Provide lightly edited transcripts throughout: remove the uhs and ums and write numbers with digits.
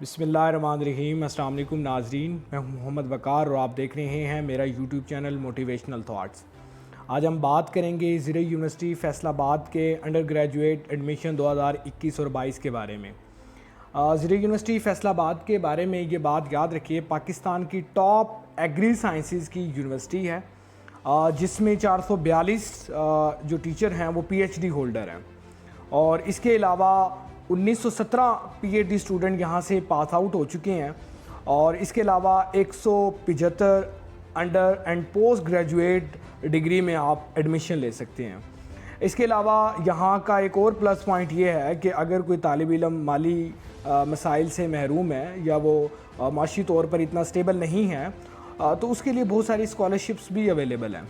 बिस्मिल्लाहिर्रहमानिर्रहीम। अस्सलाम वालेकुम नाज़रीन, मैं हूं मोहम्मद वकार और आप देख रहे हैं मेरा यूट्यूब चैनल मोटिवेशनल थाट्स। आज हम बात करेंगे ज़िरे यूनिवर्सिटी फैसलाबाद के अंडर ग्रेजुएट एडमिशन 2021 और 22 के बारे में। ज़िरे यूनिवर्सिटी फैसलाबाद के बारे में ये बात याद रखिए, पाकिस्तान की टॉप एग्री साइंसेज़ की यूनिवर्सिटी है, जिसमें 442 जो टीचर हैं वो PhD होल्डर हैं और इसके अलावा 1917 PhD स्टूडेंट यहाँ से पास आउट हो चुके हैं और इसके अलावा 175 under and post graduate degree में आप एडमिशन ले सकते हैं। इसके अलावा यहाँ का एक और प्लस पॉइंट ये है कि अगर कोई तालिब इल्म माली मसाइल से महरूम है या वो माशी तौर पर इतना स्टेबल नहीं है, तो उसके लिए बहुत सारी स्कॉलरशिप्स भी अवेलेबल हैं।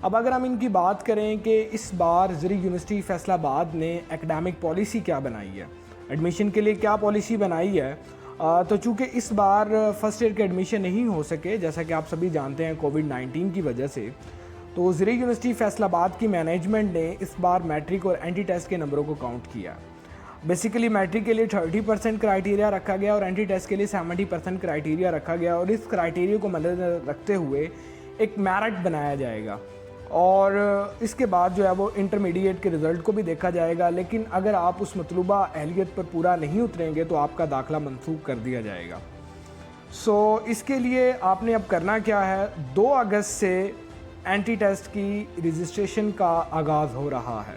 अब अगर हम इनकी बात करें कि इस बार ज़िरे यूनिवर्सिटी फैसलाबाद ने एकेडमिक पॉलिसी क्या बनाई है, एडमिशन के लिए क्या पॉलिसी बनाई है, तो चूँकि इस बार फ़र्स्ट ईयर के एडमिशन नहीं हो सके, जैसा कि आप सभी जानते हैं कोविड-19 की वजह से, तो ज़िरे यूनिवर्सिटी फैसलाबाद की मैनेजमेंट ने इस बार मैट्रिक और एंटी टेस्ट के नंबरों को काउंट किया। बेसिकली मैट्रिक के लिए 30% क्राइटेरिया रखा गया और एंटी टेस्ट के लिए 70% क्राइटेरिया रखा गया और इस क्राइटेरिया को मद्देनज़र रखते हुए एक मेरिट बनाया जाएगा और इसके बाद जो है वो इंटरमीडिएट के रिज़ल्ट को भी देखा जाएगा। लेकिन अगर आप उस मतलूबा अहलियत पर पूरा नहीं उतरेंगे तो आपका दाखिला मनसूख कर दिया जाएगा। इसके लिए आपने अब करना क्या है, 2 अगस्त से एंटी टेस्ट की रजिस्ट्रेशन का आगाज़ हो रहा है।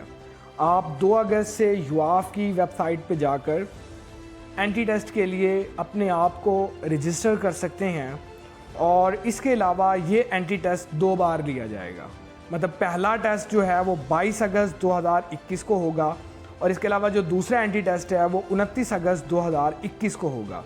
आप 2 अगस्त से यूआफ की वेबसाइट पर जाकर एंटी टेस्ट के लिए अपने आप को रजिस्टर कर सकते हैं और इसके अलावा ये एंटी टेस्ट 2 बार लिया जाएगा। मतलब पहला टेस्ट जो है वो 22 अगस्त 2021 को होगा और इसके अलावा जो दूसरा एंटी टेस्ट है वो 29 अगस्त 2021 को होगा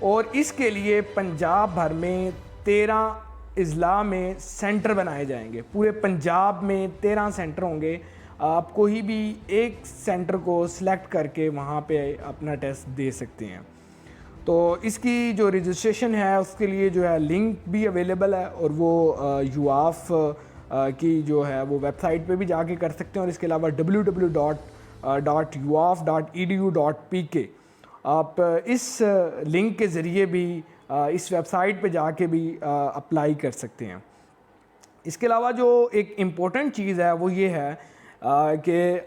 और इसके लिए पंजाब भर में 13 अजला में सेंटर बनाए जाएंगे। पूरे पंजाब में 13 सेंटर होंगे। आप कोई भी एक सेंटर को सिलेक्ट करके वहाँ पे अपना टेस्ट दे सकते हैं। तो इसकी जो रजिस्ट्रेशन है उसके लिए जो है लिंक भी अवेलेबल है और वो यूआफ की जो है वो वेबसाइट पे भी जाके कर सकते हैं और इसके अलावा www.uaf.edu.pk आप इस लिंक के ज़रिए भी इस वेबसाइट पे जाके भी अप्लाई कर सकते हैं। इसके अलावा जो एक इम्पोर्टेंट चीज़ है वो ये है कि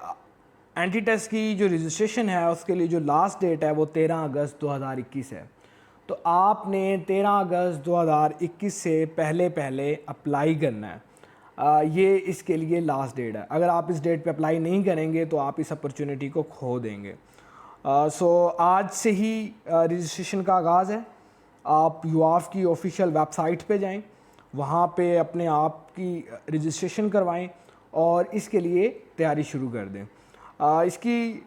एंटी टेस्ट की जो रजिस्ट्रेशन है उसके लिए जो लास्ट डेट है वो 13 अगस्त 2021 है। तो आपने 13 अगस्त 2021 से पहले अप्लाई करना है। ये इसके लिए लास्ट डेट है। अगर आप इस डेट पे अप्लाई नहीं करेंगे तो आप इस अपॉर्चुनिटी को खो देंगे। आज से ही रजिस्ट्रेशन का आगाज़ है। आप यूआफ की ऑफिशियल वेबसाइट पे जाएं, वहाँ पे अपने आप की रजिस्ट्रेशन करवाएं और इसके लिए तैयारी शुरू कर दें। इसकी